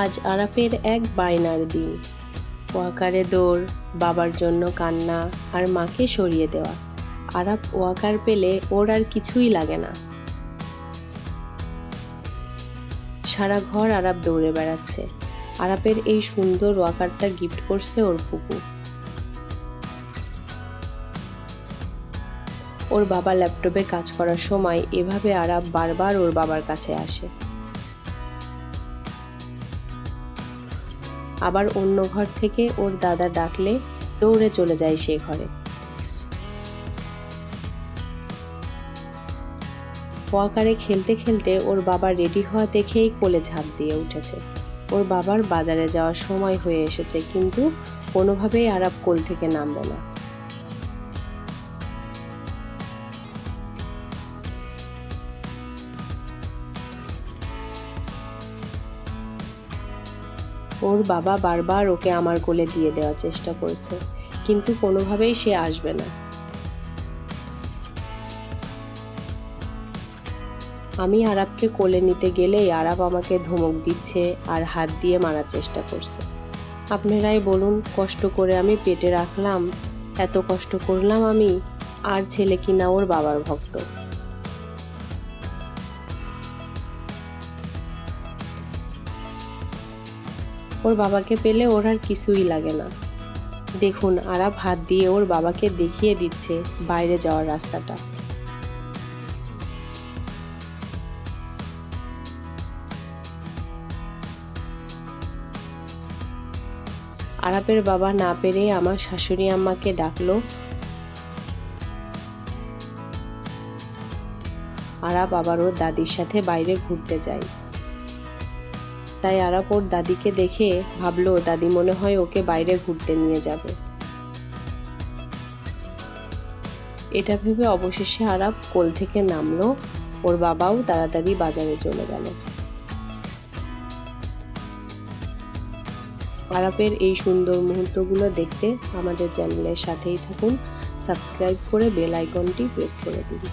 আজ আরাপের এক বায়নার দিন। ওয়াকারে দৌড়, বাবার জন্য কান্না আর মাকে সরিয়ে দেওয়া। আরাপ ওয়াকার পেলে ওর আর কিছুই লাগে না। সারা ঘর আরাপ দৌড়ে বেড়াচ্ছে। আরাপের এই সুন্দর ওয়াকারটা গিফট করছে ওর ফুপু। ওর বাবা ল্যাপটপে কাজ করার সময় এভাবে আরাপ বারবার ওর বাবার কাছে আসে। আবার অন্য ঘর থেকে ওর দাদা ডাকলে দৌড়ে চলে যায় সে ঘরে। ওয়াকারে খেলতে খেলতে ওর বাবা রেডি হওয়া দেখেই কোলে ঝাঁপ দিয়ে উঠেছে। ওর বাবার বাজারে যাওয়ার সময় হয়ে এসেছে, কিন্তু কোনোভাবেই আরাপ কোল থেকে নামবে না। ওর বাবা বারবার ওকে আমার কোলে দিয়ে দেওয়ার চেষ্টা করছে, কিন্তু কোনোভাবেই সে আসবে না। আমি আরাপকে কোলে নিতে গেলেই আরাপ আমাকে ধমক দিচ্ছে আর হাত দিয়ে মারার চেষ্টা করছে। আপনারাই বলুন, কষ্ট করে আমি পেটে রাখলাম, এত কষ্ট করলাম আমি, আর ছেলে কিনা ওর বাবার ভক্ত। ওর বাবাকে পেলে ওর আর কিছুই লাগে না। দেখুন, আরাপ হাত দিয়ে ওর বাবাকে দেখিয়ে দিচ্ছে বাইরে যাওয়ার রাস্তাটা। আরাপের বাবা না পেরে আমার শাশুড়ি আম্মাকে ডাকলো। আরাপ আবার ওর দাদির সাথে বাইরে ঘুরতে যায়। তাই আরাপ ওর দাদিকে দেখে ভাবলো দাদি মনে হয় ওকে বাইরে ঘুরতে নিয়ে যাবে। এটা ভেবে অবশেষে আরাপ কোল থেকে নামলো। ওর বাবাও তাড়াতাড়ি বাজারে চলে গেল। আরাপের এই সুন্দর মুহূর্তগুলো দেখতে আমাদের চ্যানেলের সাথেই থাকুন। সাবস্ক্রাইব করে বেল আইকনটি প্রেস করে দিন।